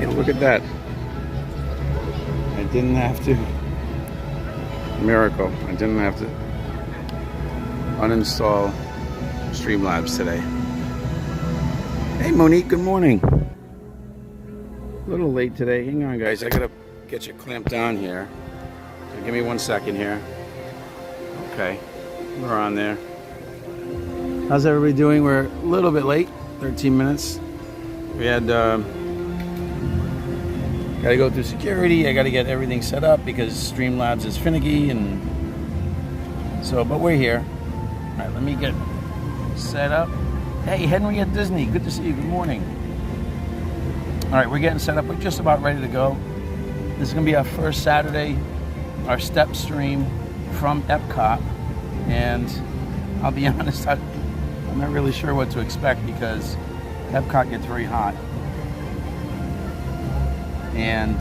Hey, look at that. I didn't have to. Miracle. I didn't have to uninstall Streamlabs today. Hey, Monique, good morning. A little late today. Hang on, guys. I gotta get you clamped down here. So give me 1 second here. Okay. We're on there. How's everybody doing? We're a little bit late. 13 minutes. We had gotta go through security. I gotta get everything set up because Streamlabs is finicky, and so, but we're here. All right, let me get set up. Hey, Henry at Disney, good to see you. Good morning. All right, we're getting set up. We're just about ready to go. This is gonna be our first Saturday, our step stream from Epcot, and I'll be honest, I'm not really sure what to expect because Epcot gets very hot. And,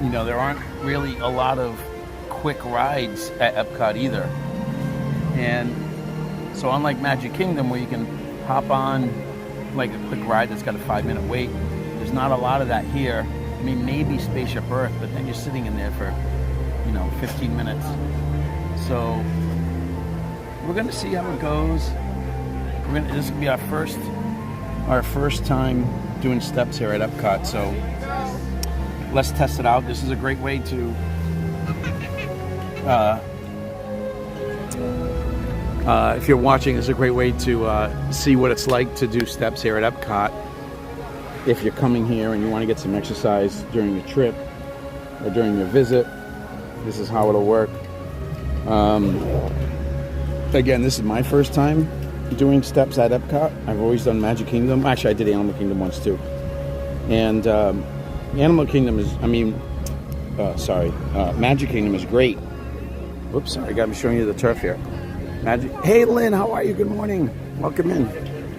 you know, there aren't really a lot of quick rides at Epcot either. And so unlike Magic Kingdom, where you can hop on like a quick ride that's got a 5-minute wait, there's not a lot of that here. I mean, maybe Spaceship Earth, but then you're sitting in there for, you know, 15 minutes. So we're gonna see how it goes. This is gonna be our first time doing steps here at Epcot, so let's test it out. This is a great way to if you're watching, it's a great way to see what it's like to do steps here at Epcot. If you're coming here and you want to get some exercise during your trip or during your visit, this is how it'll work. Again, this is my first time doing steps at Epcot. I've always done Magic Kingdom. Actually, I did Animal Kingdom once too. And Animal Kingdom is, Magic Kingdom is great. Whoops, sorry, I'm showing you the turf here. Hey, Lynn, how are you? Good morning. Welcome in.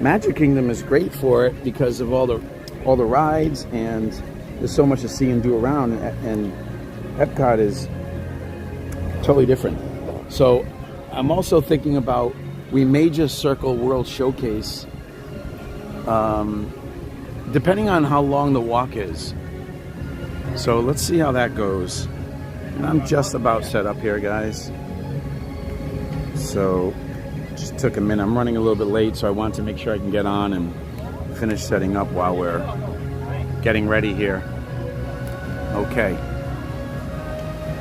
Magic Kingdom is great for it because of all the rides, and there's so much to see and do around. And Epcot is totally different. So I'm also thinking about, we may just circle World Showcase, depending on how long the walk is. So let's see how that goes. And I'm just about set up here, guys. So just took a minute. I'm running a little bit late, so I want to make sure I can get on and finish setting up while we're getting ready here. Okay.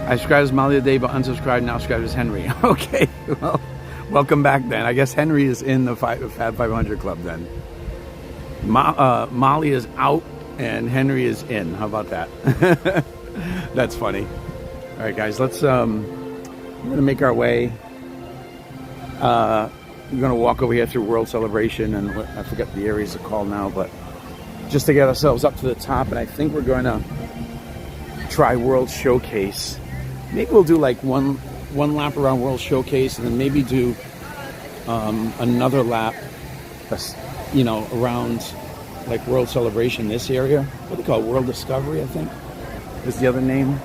I subscribed as Molly today, but unsubscribed, now subscribed as Henry. Okay, well, welcome back then. I guess Henry is in the Fab 500 Club then. Molly is out and Henry is in. How about that? That's funny. All right, guys, let's, we're gonna make our way. We're gonna walk over here through World Celebration, and I forget the areas are called now, but just to get ourselves up to the top, and I think we're gonna try World Showcase. Maybe we'll do like one lap around World Showcase, and then maybe do another lap, you know, around like World Celebration, this area. What do they call it? World Discovery, I think, is the other name.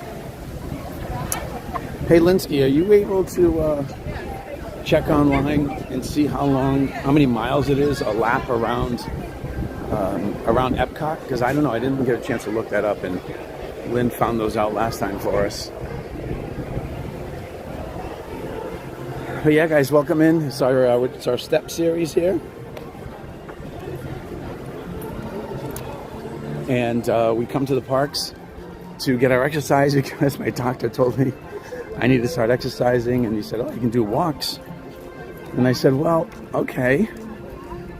Hey, Linsky, are you able to check online and see how many miles it is a lap around Epcot? Because I don't know, I didn't get a chance to look that up, and Lynn found those out last time for us. But yeah, guys, welcome in. It's our step series here. And we come to the parks to get our exercise because my doctor told me I need to start exercising, and he said, oh, you can do walks. And I said, well, okay.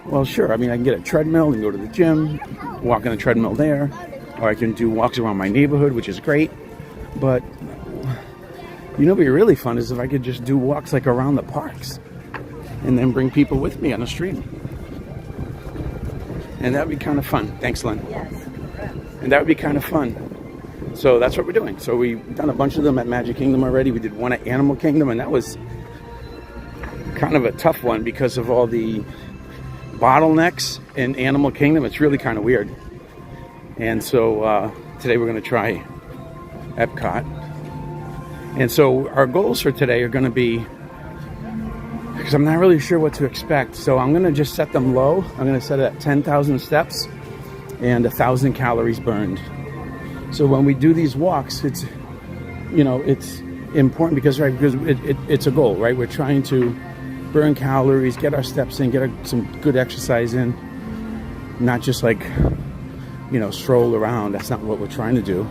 Well, sure. I mean, I can get a treadmill and go to the gym, walk on a treadmill there, or I can do walks around my neighborhood, which is great. But you know what'd be really fun is if I could just do walks like around the parks and then bring people with me on a stream. And that would be kind of fun. Thanks, Lynn. Yes. And that would be kind of fun. So that's what we're doing. So we've done a bunch of them at Magic Kingdom already. We did one at Animal Kingdom, and that was kind of a tough one because of all the bottlenecks in Animal Kingdom. It's really kind of weird. And so today we're going to try Epcot. And so our goals for today are going to be because I'm not really sure what to expect. So I'm gonna just set them low. I'm gonna set it at 10,000 steps and 1,000 calories burned. So when we do these walks, it's, you know, it's important because it's a goal, right? We're trying to burn calories, get our steps in, get some good exercise in, not just like, you know, stroll around. That's not what we're trying to do,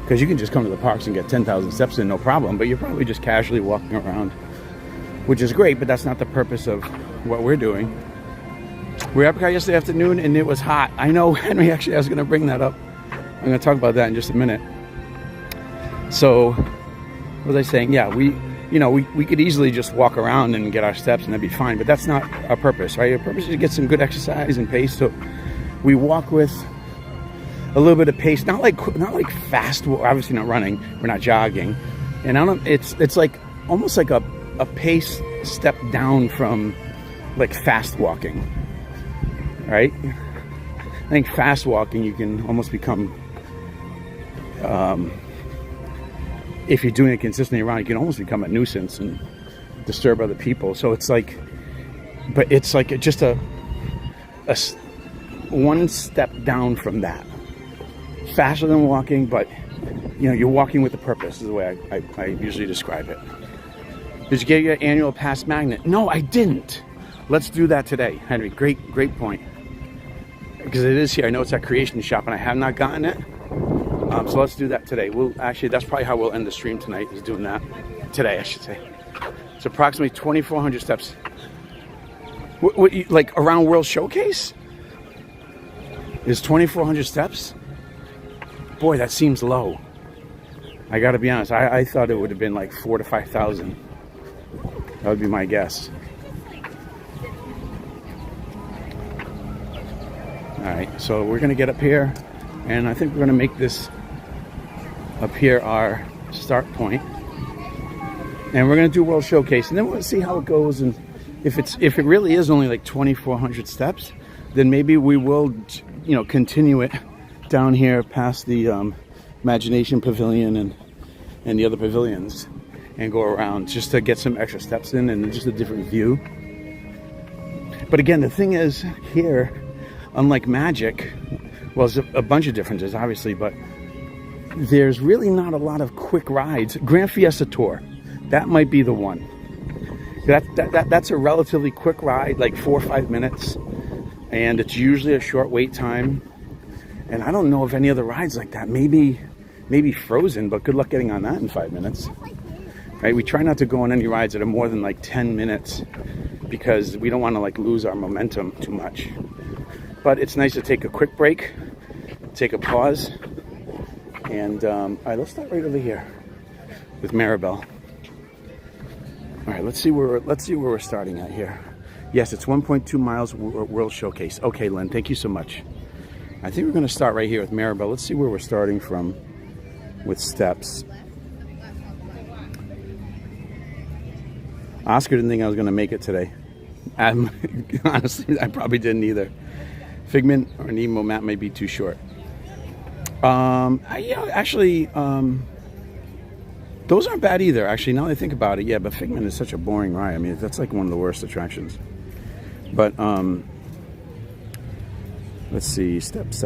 because you can just come to the parks and get 10,000 steps in, no problem, but you're probably just casually walking around, which is great, but that's not the purpose of what we're doing. We were at Epcot yesterday afternoon and it was hot. I know, Henry, actually, I was going to bring that up. I'm going to talk about that in just a minute. So, what was I saying? Yeah, we could easily just walk around and get our steps and that'd be fine, but that's not our purpose, right? Our purpose is to get some good exercise and pace. So we walk with a little bit of pace, not like fast, obviously not running, we're not jogging. And it's like almost like a pace step down from like fast walking, right? I think fast walking, you can almost become, if you're doing it consistently around, you can almost become a nuisance and disturb other people. So it's like, but it's like just a one step down from that. Faster than walking, but you know, you're walking with a purpose, is the way I usually describe it. Did you get your annual pass magnet? No, I didn't. Let's do that today, Henry. Great point. Because it is here. I know it's at Creation Shop and I have not gotten it. So let's do that today. That's probably how we'll end the stream tonight, is doing that. Today, I should say. It's approximately 2,400 steps. Like around World Showcase? Is 2,400 steps? Boy, that seems low. I gotta be honest, I thought it would have been like 4,000 to 5,000. That would be my guess. Alright, so we're gonna get up here, and I think we're gonna make this up here our start point. And we're gonna do World Showcase, and then we'll see how it goes, and if it really is only like 2,400 steps, then maybe we will, you know, continue it down here past the Imagination Pavilion and the other pavilions, and go around just to get some extra steps in and just a different view. But again, the thing is here, unlike Magic, well, there's a bunch of differences obviously, but there's really not a lot of quick rides. Grand Fiesta Tour, that might be the one. That's a relatively quick ride, like 4 or 5 minutes, and it's usually a short wait time. And I don't know of any other rides like that. Maybe Frozen, but good luck getting on that in 5 minutes. Right? We try not to go on any rides that are more than like 10 minutes because we don't want to like lose our momentum too much. But it's nice to take a quick break, take a pause, and all right, let's start right over here with Maribel. All right, let's see where we're starting at here. Yes, it's 1.2 miles World Showcase. Okay, Lynn, thank you so much. I think we're going to start right here with Maribel. Let's see where we're starting from with steps. Oscar didn't think I was going to make it today. Honestly, I probably didn't either. Figment or Nemo map may be too short. Actually, those aren't bad either. Actually, now that I think about it, yeah. But Figment is such a boring ride. I mean, that's like one of the worst attractions. But let's see. Steps.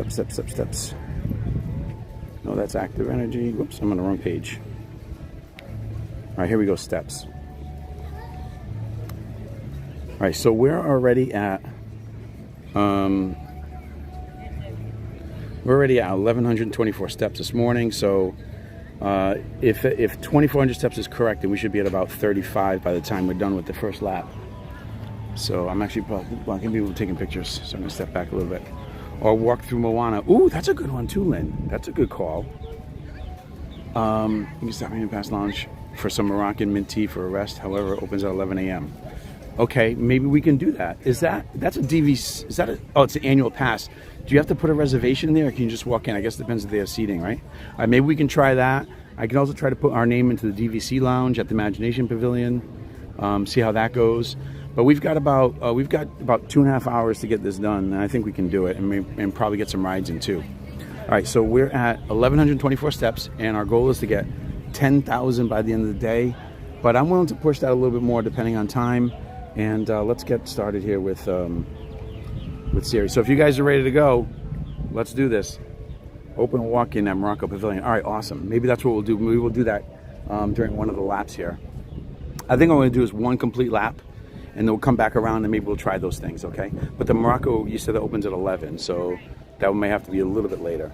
No, that's active energy. Whoops, I'm on the wrong page. All right, here we go. Steps. All right, so we're already at 1,124 steps this morning. So if 2,400 steps is correct, then we should be at about 35 by the time we're done with the first lap. So I'm actually blocking people taking pictures, so I'm gonna step back a little bit. Or walk through Moana. Ooh, that's a good one too, Lynn. That's a good call. You can stop me in past lounge for some Moroccan mint tea for a rest. However, it opens at 11 a.m. Okay, maybe we can do that. That's a DVC? Is that oh, it's an annual pass. Do you have to put a reservation there, or can you just walk in? I guess it depends if they have seating, right? Maybe we can try that. I can also try to put our name into the DVC lounge at the Imagination Pavilion. See how that goes. But we've got about 2.5 hours to get this done, and I think we can do it, and probably get some rides in too. All right, so we're at 1,124 steps, and our goal is to get 10,000 by the end of the day. But I'm willing to push that a little bit more depending on time And let's get started here with Siri. So if you guys are ready to go, let's do this. Open walk in at Morocco Pavilion. All right, awesome. Maybe that's what we'll do. Maybe we'll do that during one of the laps here. I think what I'm going to do is one complete lap, and then we'll come back around and maybe we'll try those things, okay? But the Morocco, you said it opens at 11, so that may have to be a little bit later.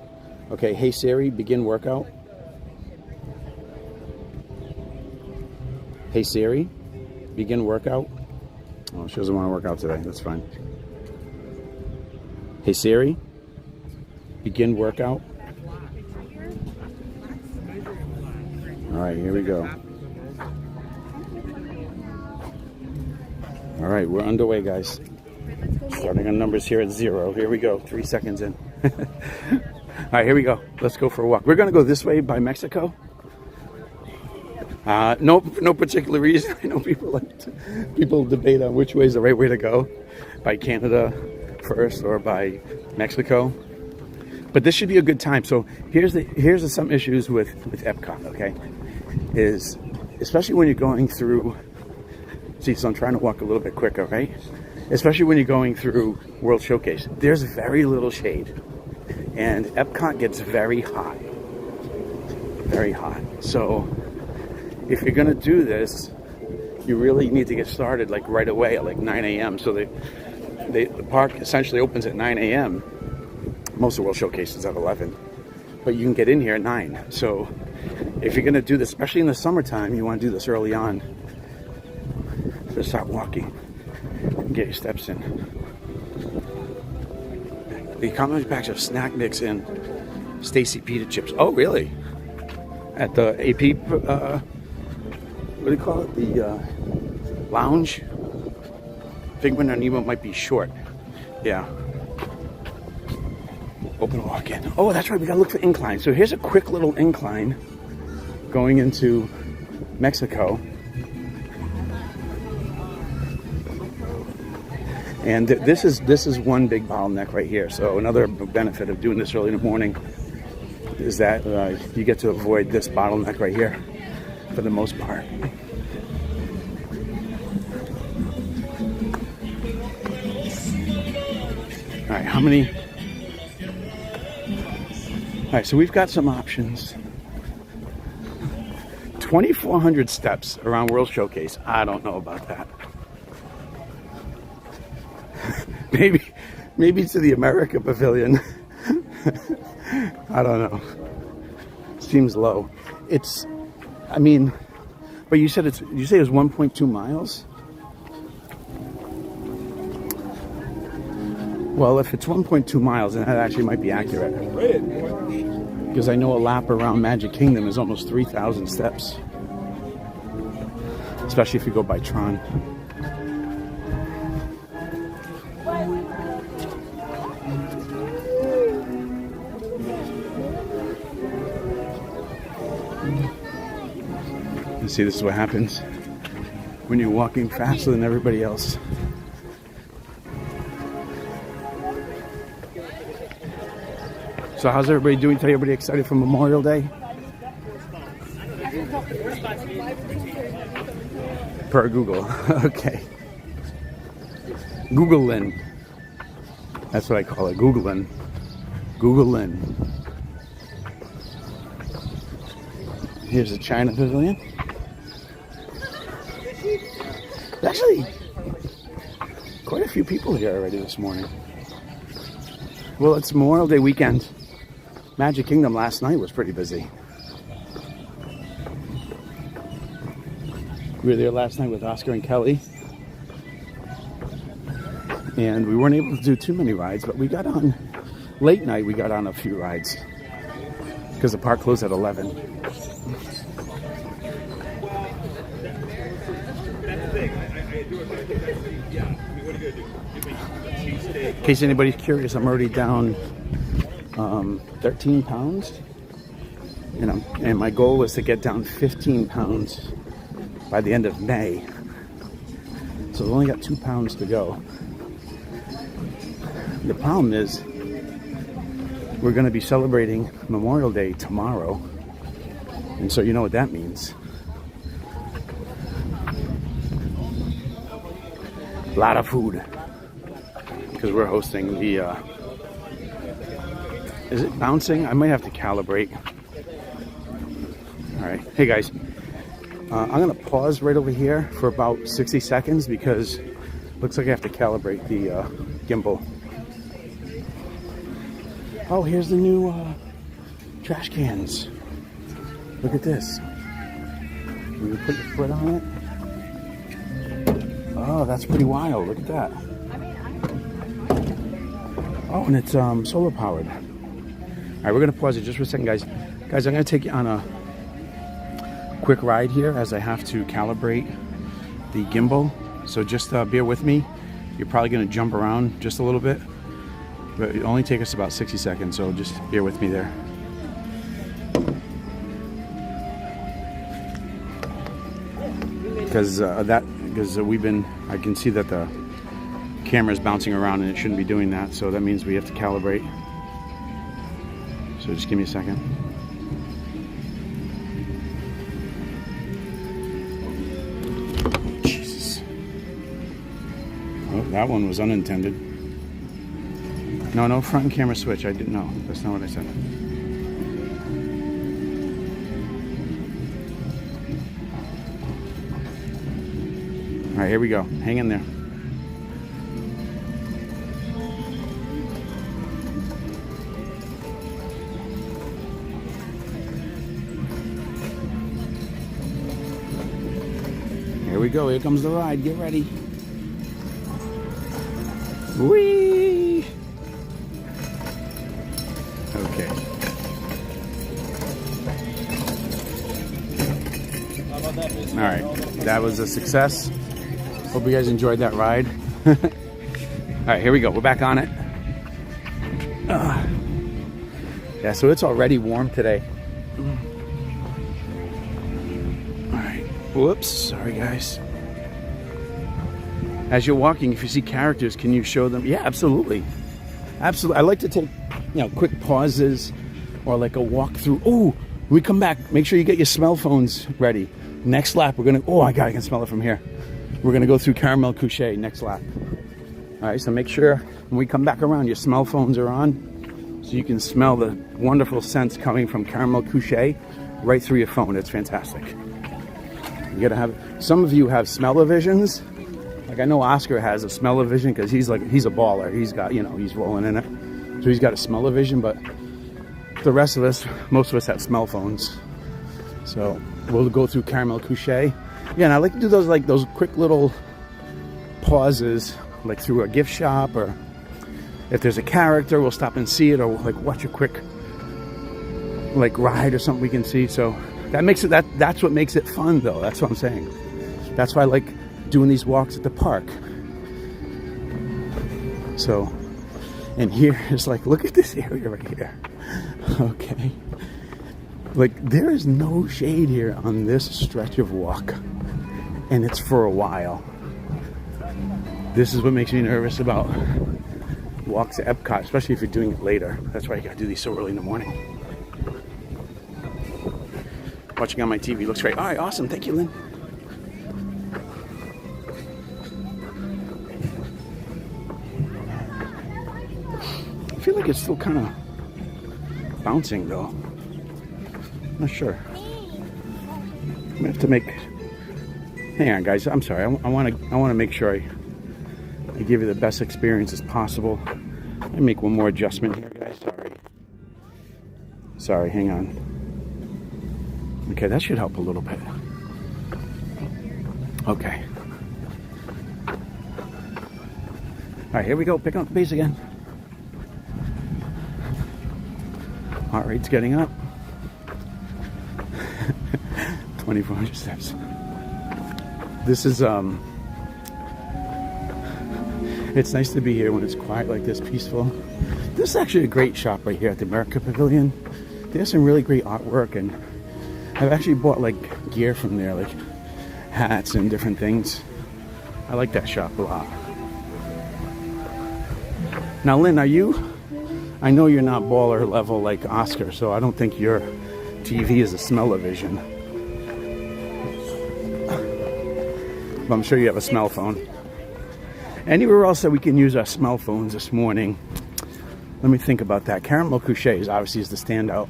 Okay, hey Siri, begin workout. Hey Siri, begin workout. Oh, she doesn't want to work out today. That's fine. Hey Siri, begin workout. All right, here we go. All right, we're underway, guys. Starting our numbers here at 0. Here we go. 3 seconds in. All right, here we go. Let's go for a walk. We're going to go this way by Mexico. No particular reason. I know people debate on which way is the right way to go, by Canada first or by Mexico. But this should be a good time. So here's some issues with Epcot. Okay, is especially when you're going through. See, so I'm trying to walk a little bit quicker, right? Especially when you're going through World Showcase. There's very little shade. And Epcot gets very hot. Very hot. So if you're going to do this, you really need to get started like right away at like 9 a.m. So the park essentially opens at 9 a.m. Most of World Showcase is at 11. But you can get in here at 9. So if you're going to do this, especially in the summertime, you want to do this early on. To start walking and get your steps in. The economy packs of snack mix and Stacy pita chips. Oh, really? At the AP, what do you call it? The lounge? Figment or Nemo might be short. Yeah. Open walk in. Oh, that's right. We gotta look for incline. So here's a quick little incline going into Mexico. And this is one big bottleneck right here. So another benefit of doing this early in the morning is that you get to avoid this bottleneck right here for the most part. All right, how many? All right, so we've got some options. 2,400 steps around World Showcase. I don't know about that. Maybe to the America Pavilion. I don't know. Seems low. But you say it was 1.2 miles? Well, if it's 1.2 miles, then that actually might be accurate. Because I know a lap around Magic Kingdom is almost 3,000 steps. Especially if you go by Tron. You see, this is what happens when you're walking faster than everybody else. So how's everybody doing today? Everybody excited for Memorial Day? Per Google. Okay. Googling. That's what I call it. Googling. Googling. Here's the China Pavilion. Actually, quite a few people here already this morning. Well, it's Memorial Day weekend. Magic Kingdom last night was pretty busy. We were there last night with Oscar and Kelly. And we weren't able to do too many rides, but we got on, late night we got on a few rides. Because the park closed at 11. In case anybody's curious, I'm already down 13 pounds. And my goal was to get down 15 pounds by the end of May. So I've only got 2 pounds to go. The problem is we're going to be celebrating Memorial Day tomorrow. And so you know what that means. A lot of food. Because we're hosting the, is it bouncing? I might have to calibrate. All right, hey guys, I'm gonna pause right over here for about 60 seconds because looks like I have to calibrate the gimbal. Oh, here's the new trash cans. Look at this. You can put your foot on it. Oh, that's pretty wild. Look at that. Oh, and it's solar powered. All right, we're gonna pause it just for a second, guys. Guys, I'm gonna take you on a quick ride here as I have to calibrate the gimbal. So just bear with me. You're probably gonna jump around just a little bit, but it only take us about 60 seconds. So just bear with me there. Because I can see that the camera is bouncing around and it shouldn't be doing that. So that means we have to calibrate. So just give me a second. Jesus. Oh, that one was unintended. No front camera switch. I didn't know. That's not what I said. All right, here we go. Hang in there. Here we go. Here comes the ride. Get ready. Whee! Okay. All right. That was a success. Hope you guys enjoyed that ride. All right, here we go. We're back on it. Yeah, so it's already warm today. All right. Whoops. Sorry, guys. As you're walking, if you see characters, can you show them? Yeah, absolutely. Absolutely. I like to take, quick pauses or like a walk through. Oh, when we come back, make sure you get your smell phones ready. Next lap, we're going to, oh my God, I can smell it from here. We're going to go through Caramel Couche next lap. All right, so make sure when we come back around, your smell phones are on so you can smell the wonderful scents coming from Caramel Couche right through your phone. It's fantastic. You got to have, some of you have smell-o-visions. Like I know Oscar has a smell-o-vision because he's a baller. He's got, he's rolling in it. So he's got a smell-o-vision, but the rest of us, most of us have smell phones. So we'll go through Caramel Couche. Yeah, and I like to do those quick little pauses, like through a gift shop, or if there's a character, we'll stop and see it, or like watch a quick ride or something we can see. So that makes it that's what makes it fun, though. That's what I'm saying. That's why I like doing these walks at the park. So, and here is look at this area right here. Okay. There is no shade here on this stretch of walk. And it's for a while. This is what makes me nervous about walks at Epcot, especially if you're doing it later. That's why you gotta do these so early in the morning. Watching on my TV looks great. All right, awesome. Thank you, Lynn. I feel like it's still kind of bouncing, though. I'm not sure. I'm gonna have to make. Hang on, guys. I'm sorry. I want to make sure I give you the best experience as possible. Let me make one more adjustment here, guys. Sorry. Hang on. Okay, that should help a little bit. Okay. All right, here we go. Picking up the pace again. Heart rate's getting up. 2,400 steps. This is it's nice to be here when it's quiet like this, peaceful. This is actually a great shop right here at the America Pavilion. There's some really great artwork, and I've actually bought gear from there, like hats and different things. I like that shop a lot. Now, Lynn, I know you're not baller level like Oscar, so I don't think your TV is a smell-o-vision. But I'm sure you have a smell phone. Anywhere else that we can use our smell phones this morning? Let me think about that. Caramel Couché is obviously the standout.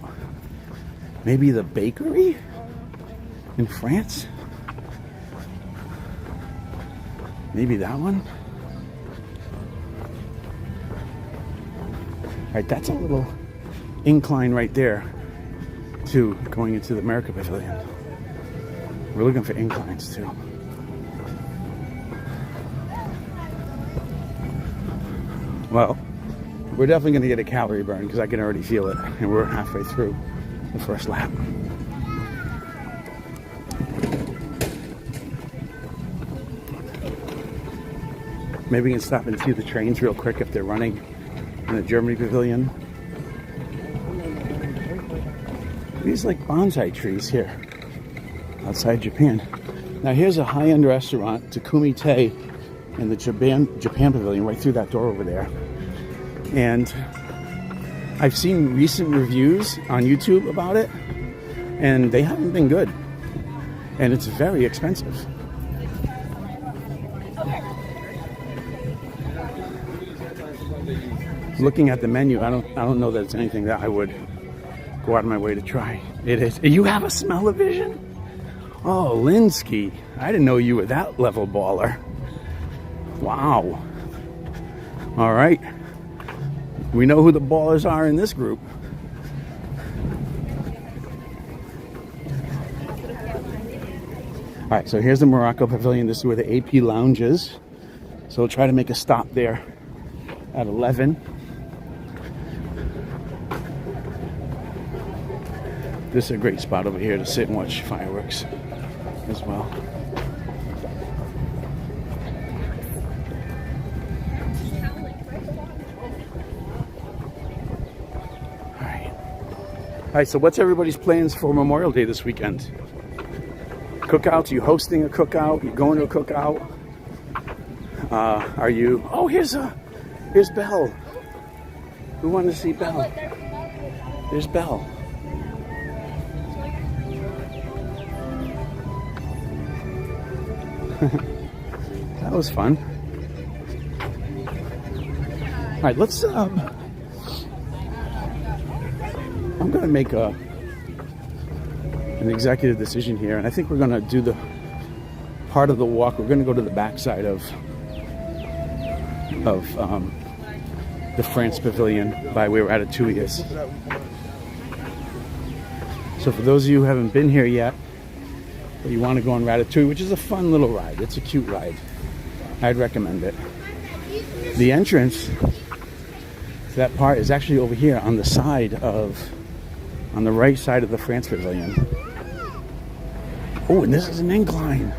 Maybe the bakery in France? Maybe that one? All right, that's a little incline right there to going into the America Pavilion. We're looking for inclines too. Well, we're definitely going to get a calorie burn because I can already feel it, and we're halfway through the first lap. Maybe we can stop and see the trains real quick if they're running in the Germany Pavilion. These like bonsai trees here outside Japan. Now here's a high-end restaurant, Takumi Te, in the Japan Pavilion, right through that door over there. And I've seen recent reviews on YouTube about it, and they haven't been good. And it's very expensive. Looking at the menu, I don't know that it's anything that I would go out of my way to try. It is. You have a smell-o-vision? Oh, Linsky. I didn't know you were that level baller. Wow. All right. We know who the ballers are in this group. All right, so here's the Morocco Pavilion. This is where the AP Lounge is. So we'll try to make a stop there at 11. This is a great spot over here to sit and watch fireworks as well. All right, so what's everybody's plans for Memorial Day this weekend? Cookouts? Are you hosting a cookout? You going to a cookout? Are you... Oh, here's Belle. Who wanted to see Belle? There's Belle. That was fun. All right, let's... I'm going to make an executive decision here, and I think we're going to do the part of the walk. We're going to go to the backside of the France Pavilion by where Ratatouille is. So for those of you who haven't been here yet, but you want to go on Ratatouille, which is a fun little ride, it's a cute ride, I'd recommend it. The entrance to that part is actually over here on the side of, on the right side of the France Pavilion. Oh, and this is an incline.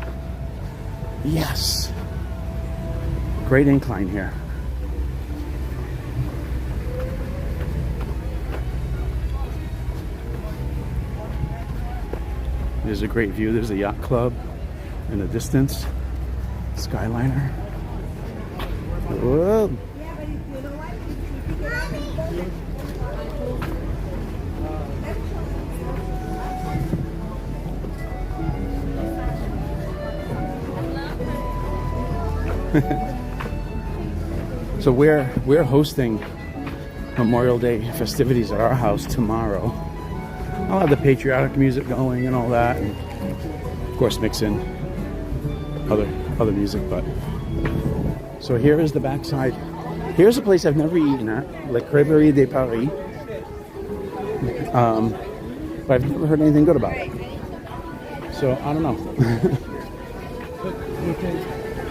Yes. Great incline here. There's a great view. There's a yacht club in the distance. Skyliner. Whoa. So we're hosting Memorial Day festivities at our house tomorrow. I'll have the patriotic music going and all that, and of course mix in other music. But so here is the backside. Here's a place I've never eaten at, La Crêperie de Paris, but I've never heard anything good about it. So I don't know.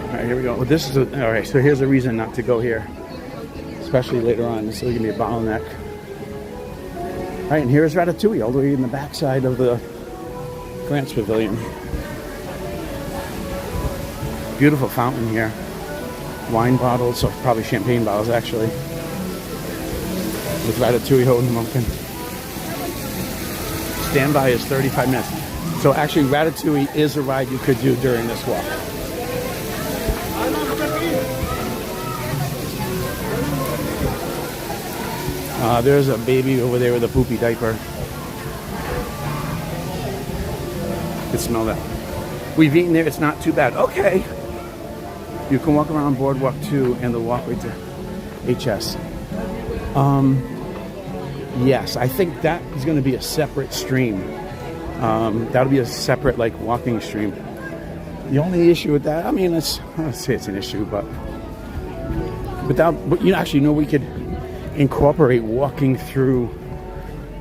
All right, here we go. Well, this is all right. So here's a reason not to go here, especially later on. This is going to be a bottleneck. All right, and here's Ratatouille, all the way in the backside of the France Pavilion. Beautiful fountain here. Wine bottles, so probably champagne bottles actually, with Ratatouille holding them open. Standby is 35 minutes. So actually, Ratatouille is a ride you could do during this walk. There's a baby over there with a poopy diaper. You can smell that. We've eaten there, it's not too bad. Okay. You can walk around Boardwalk 2 and the walkway to HS. Yes, I think that is going to be a separate stream. That'll be a separate like walking stream. The only issue with that, I mean, let's say it's an issue, but you actually know we could incorporate walking through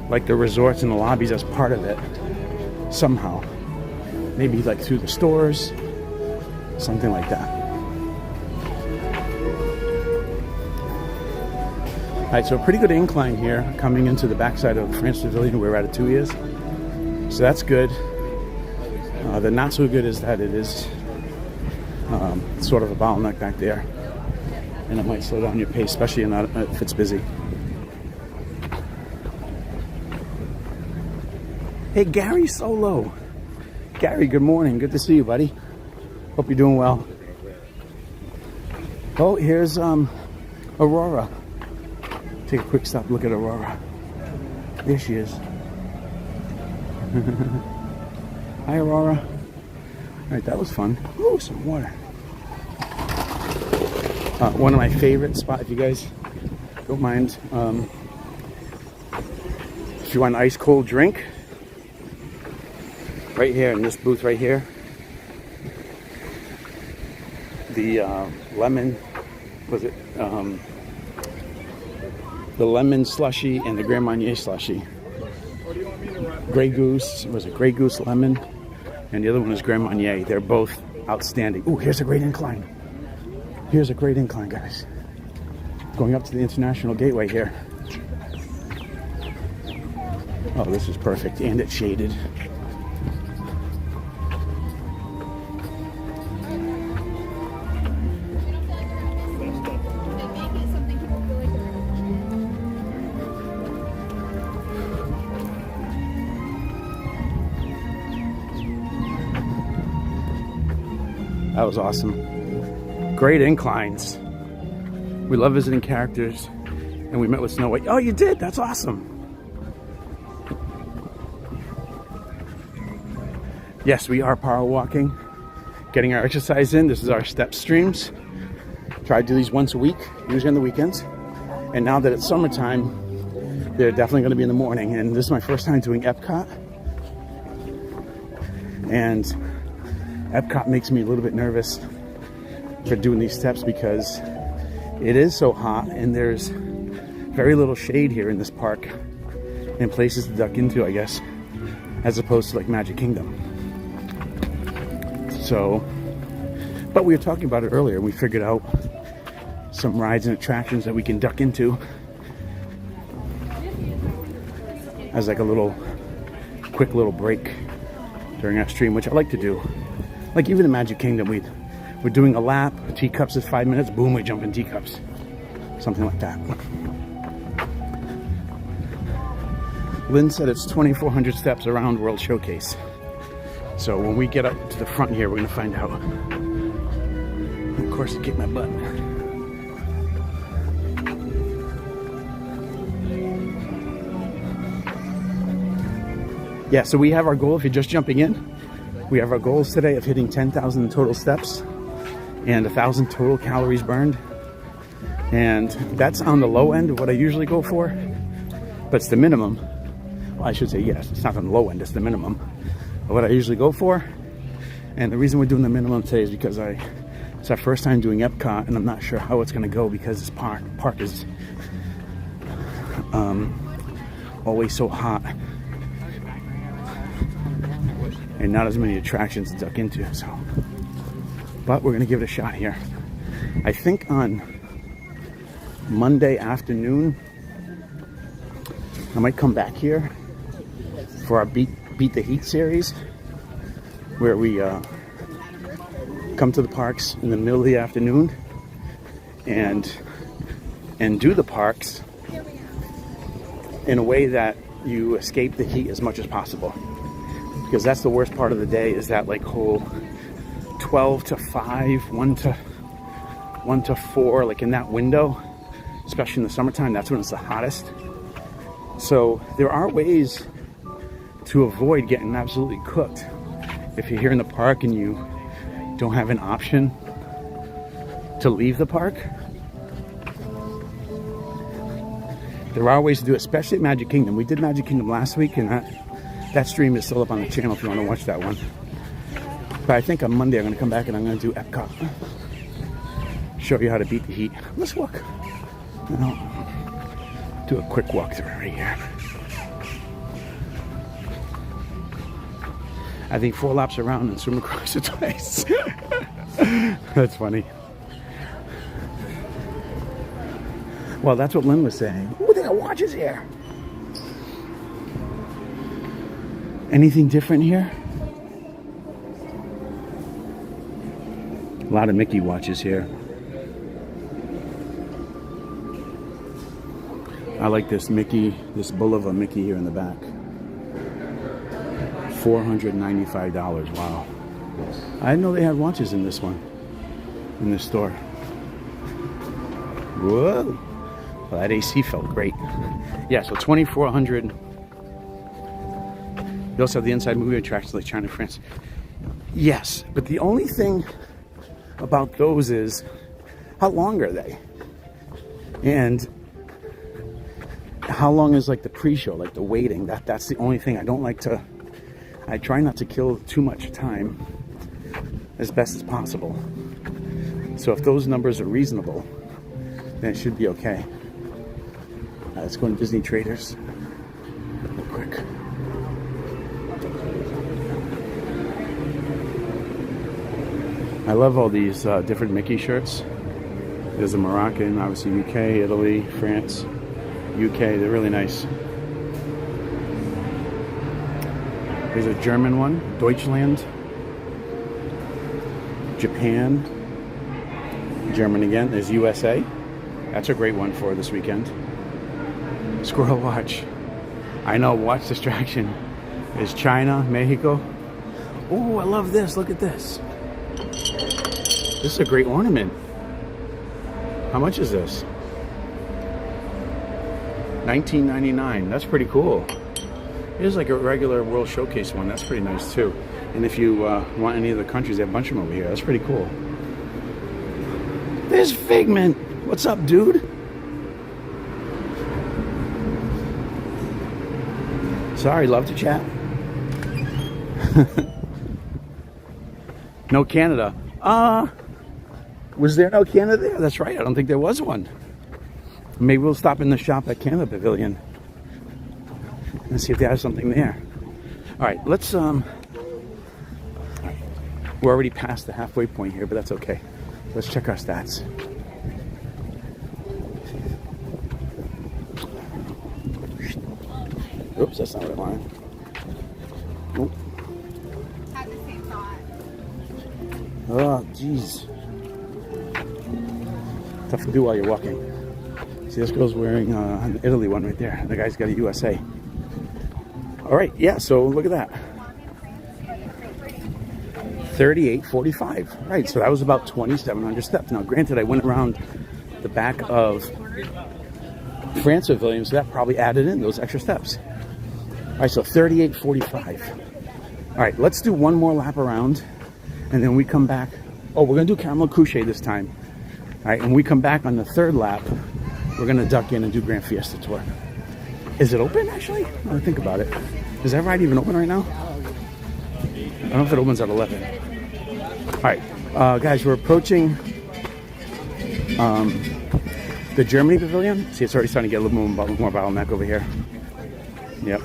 like the resorts and the lobbies as part of it somehow. Maybe like through the stores, something like that. All right, so a pretty good incline here coming into the backside of France Pavilion where Ratatouille is. So that's good. The not so good is that it is sort of a bottleneck back there. And it might slow down your pace, especially if it's busy. Hey, Gary Solo. Gary, good morning. Good to see you, buddy. Hope you're doing well. Oh, here's Aurora. Take a quick stop, look at Aurora. There she is. Hi, Aurora. All right, that was fun. Ooh, some water. One of my favorite spots, if you guys don't mind, if you want an ice cold drink, right here in this booth right here, the lemon, the lemon slushy and the Grand Marnier slushy. Grey Goose, was it Grey Goose lemon? And the other one is Grand Marnier. They're both outstanding. Ooh, here's a great incline. Here's a great incline, guys. Going up to the International Gateway here. Oh, this is perfect. And it's shaded. That was awesome. Great inclines. We love visiting characters. And we met with Snow White. Oh, you did? That's awesome. Yes, we are power walking. Getting our exercise in. This is our step streams. Try to do these once a week, usually on the weekends. And now that it's summertime, they're definitely going to be in the morning. And this is my first time doing Epcot. And Epcot makes me a little bit nervous for doing these steps because it is so hot and there's very little shade here in this park and places to duck into, I guess, as opposed to like Magic Kingdom. So, but we were talking about it earlier. We figured out some rides and attractions that we can duck into as like a little quick little break during our stream, which I like to do. Like even in Magic Kingdom, we're doing a lap, teacups is 5 minutes, boom, we jump in teacups. Something like that. Lynn said it's 2,400 steps around World Showcase. So when we get up to the front here, we're gonna find out. And of course, kick my butt. Yeah, so we have our goal, if you're just jumping in, we have our goals today of hitting 10,000 total steps and 1,000 total calories burned. And that's on the low end of what I usually go for, but it's the minimum. Well, I should say yes, it's not on the low end, it's the minimum of what I usually go for. And the reason we're doing the minimum today is because it's our first time doing Epcot and I'm not sure how it's gonna go because this park is always so hot. And not as many attractions to duck into, so. But we're gonna give it a shot here. I think on Monday afternoon, I might come back here for our Beat the Heat series, where we come to the parks in the middle of the afternoon and do the parks in a way that you escape the heat as much as possible. Because that's the worst part of the day, is that like whole 12 to 5, 1 to 4, like in that window, especially in the summertime, that's when it's the hottest. So there are ways to avoid getting absolutely cooked. If you're here in the park and you don't have an option to leave the park. There are ways to do it, especially at Magic Kingdom. We did Magic Kingdom last week, and that stream is still up on the channel if you want to watch that one. But I think on Monday I'm going to come back and I'm going to do Epcot. Show you how to beat the heat. Let's walk. You know, do a quick walkthrough right here. I think 4 laps around and swim across it twice. That's funny. Well, that's what Lynn was saying. Ooh, they got watches here. Anything different here? A lot of Mickey watches here. I like this Mickey, this bull of a Mickey here in the back. $495. Wow. I didn't know they had watches in this one, in this store. Whoa. Well, that AC felt great. Yeah, so 2,400. You also have the inside movie attractions like China, France. Yes, but the only thing about those is how long are they? And how long is like the pre-show, like the waiting? That's the only thing I don't like to. I try not to kill too much time as best as possible. So if those numbers are reasonable, then it should be okay. Let's go to Disney Traders real quick. I love all these different Mickey shirts. There's a Moroccan, obviously UK, Italy, France, UK. They're really nice. There's a German one, Deutschland, Japan, German again. There's USA. That's a great one for this weekend. Squirrel watch. I know, watch distraction is China, Mexico. Oh, I love this. Look at this. This is a great ornament. How much is this? $19.99. That's pretty cool. Here's like a regular World Showcase one. That's pretty nice too. And if you want any of the countries, they have a bunch of them over here. That's pretty cool. There's Figment. What's up, dude? Sorry, love to chat. No Canada. Was there no Canada there? That's right. I don't think there was one. Maybe we'll stop in the shop at Canada Pavilion and see if they have something there. All right, let's all right. We're already past the halfway point here, but that's okay. Let's check our stats. Oops, that's not what I wanted. Nope. Had the same thought. Oh, jeez. Tough to do while you're walking. See, this girl's wearing an Italy one right there. The guy's got a USA. All right, yeah, so look at that. 38.45. Right, so that was about 2,700 steps. Now, granted, I went around the back of France Pavilion, so that probably added in those extra steps. All right, so 38.45. All right, let's do one more lap around, and then we come back. Oh, we're going to do Caramel Couche this time. All right, and we come back on the third lap. We're going to duck in and do Grand Fiesta Tour. Is it open, actually? I don't think about it. Is that ride even open right now? I don't know if it opens at 11. All right, guys, we're approaching the Germany Pavilion. See, it's already starting to get a little more bottleneck over here. Yep.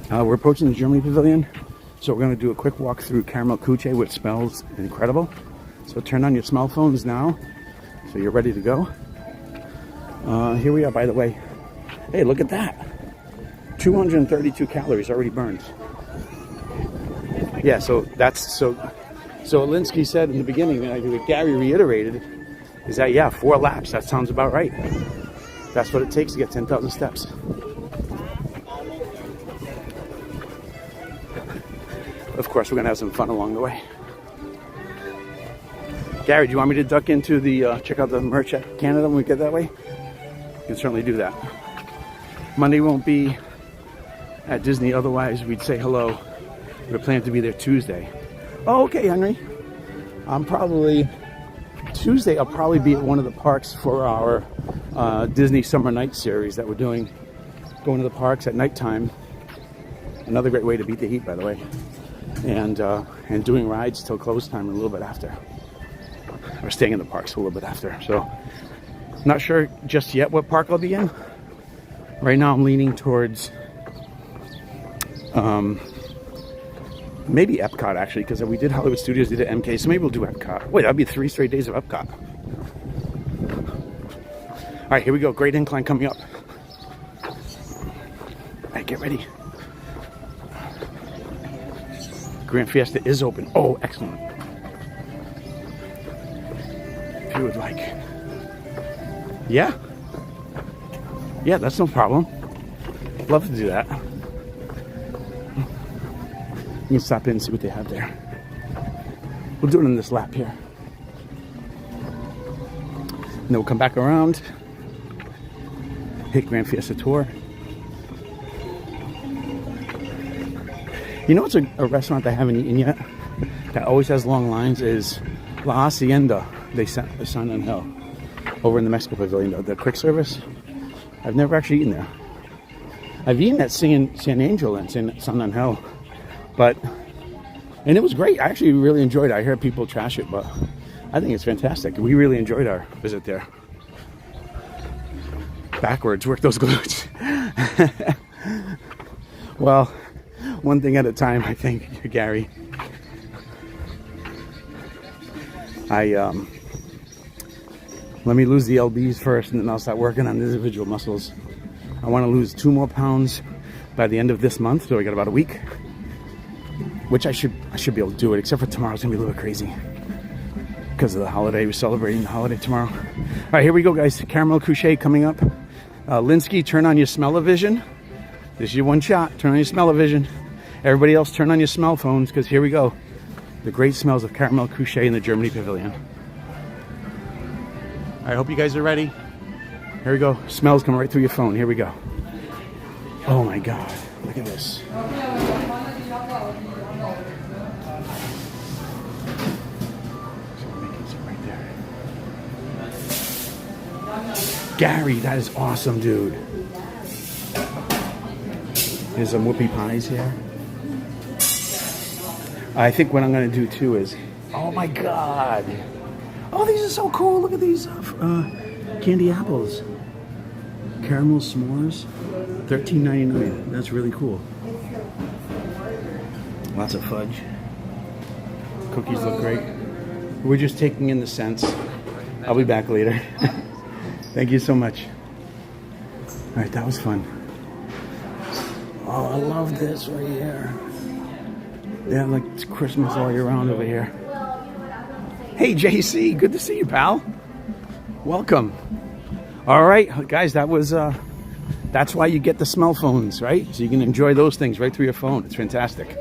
We're approaching the Germany Pavilion, so we're going to do a quick walk through Caramel Couche, which smells incredible. So turn on your smell phones now, so you're ready to go. Here we are, by the way. Hey, look at that. 232 calories already burned. Yeah, so that's so Alinsky said in the beginning, what Gary reiterated, is that, yeah, 4 laps, that sounds about right. That's what it takes to get 10,000 steps. Of course, we're going to have some fun along the way. Gary, do you want me to duck into the, check out the merch at Canada when we get that way? You can certainly do that. Monday won't be at Disney, otherwise we'd say hello. We're planning to be there Tuesday. Oh, okay, Henry. I'm probably Tuesday. I'll probably be at one of the parks for our Disney Summer Night series that we're doing. Going to the parks at nighttime. Another great way to beat the heat, by the way. And doing rides till close time and a little bit after. Or staying in the parks a little bit after. So, not sure just yet what park I'll be in. Right now, I'm leaning towards maybe Epcot, actually, because we did Hollywood Studios, did it MK, so maybe we'll do Epcot. Wait, that'd be 3 straight days of Epcot. All right, here we go. Great incline coming up. All right, get ready. Grand Fiesta is open. Oh, excellent. If you would like. Yeah. Yeah, that's no problem. Love to do that. You can stop in and see what they have there. We'll do it in this lap here. And then we'll come back around. Hit Grand Fiesta Tour. You know what's a restaurant I haven't eaten yet? That always has long lines is La Hacienda de San Angel. Over in the Mexico Pavilion, the quick service. I've never actually eaten there. I've eaten at San Angel and San Angel. And it was great. I actually really enjoyed it. I hear people trash it, but I think it's fantastic. We really enjoyed our visit there. Backwards, work those glutes. Well, one thing at a time, I think, Gary. Let me lose the LBs first, and then I'll start working on the individual muscles. I want to lose 2 more pounds by the end of this month, so I got about a week. Which I should be able to do it, except for tomorrow's gonna be a little bit crazy because of the holiday. We're celebrating the holiday tomorrow. All right, here we go, guys. Caramel couche coming up. Linsky, turn on your smell-o-vision. This is your one shot. Turn on your smell-o-vision. Everybody else, turn on your smell phones, because here we go. The great smells of caramel couche in the Germany Pavilion. I hope you guys are ready. Here we go. Smells coming right through your phone. Here we go. Oh my God! Look at this. Gary, that is awesome, dude. There's some whoopie pies here. I think what I'm going to do too is, oh my God. Oh, these are so cool. Look at these candy apples. Caramel s'mores, $13.99. That's really cool. Lots of fudge. Cookies look great. We're just taking in the scents. I'll be back later. Thank you so much. All right, that was fun. Oh, I love this right here. Yeah, like it's Christmas all year round over here. Hey, JC, good to see you, pal. Welcome. All right, guys, that was that's why you get the smell phones, right? So you can enjoy those things right through your phone. It's fantastic.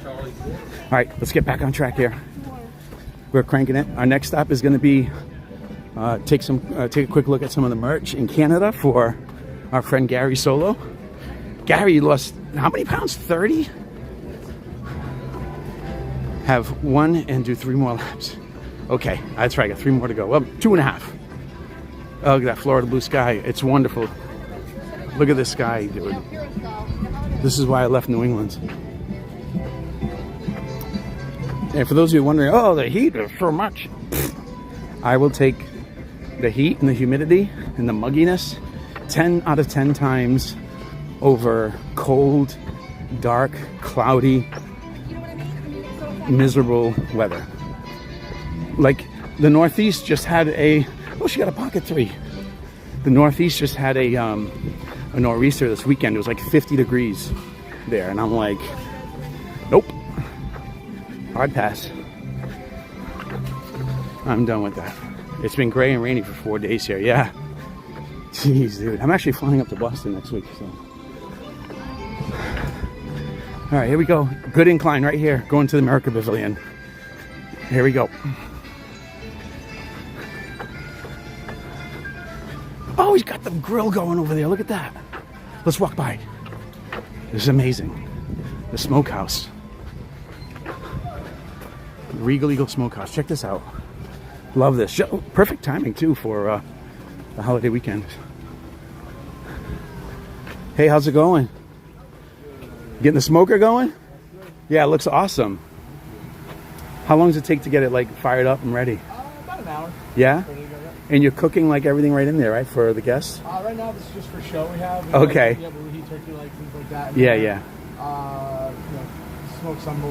All right, let's get back on track here. We're cranking it. Our next stop is going to be take a quick look at some of the merch in Canada for our friend Gary Solo. Gary lost how many pounds? 30? Have 1 and do 3 more laps. Okay, that's right. I got 3 more to go. Well, 2.5. Oh, look at that Florida blue sky. It's wonderful. Look at this sky, dude. This is why I left New England. And for those of you wondering, oh, the heat is so much. I will take the heat and the humidity and the mugginess 10 out of 10 times over cold, dark, cloudy, miserable weather. Like the Northeast just had a, oh, she got a pocket 3. The Northeast just had a nor'easter this weekend. It was like 50 degrees there, and I'm like, nope, hard pass. I'm done with that. It's been gray and rainy for 4 days here. Yeah. Jeez, dude. I'm actually flying up to Boston next week. So. All right, here we go. Good incline right here. Going to the America Pavilion. Here we go. Oh, he's got the grill going over there. Look at that. Let's walk by. This is amazing. The smokehouse. Regal Eagle Smokehouse. Check this out. Love this. Perfect timing too for the holiday weekend. Hey, how's it going? Getting the smoker going? Yeah, it looks awesome. How long does it take to get it like fired up and ready? About an hour. Yeah? And you're cooking like everything right in there, right, for the guests? Right now, this is just for show. We have okay. But we heat turkey legs, things like that. Yeah, yeah. Smoke some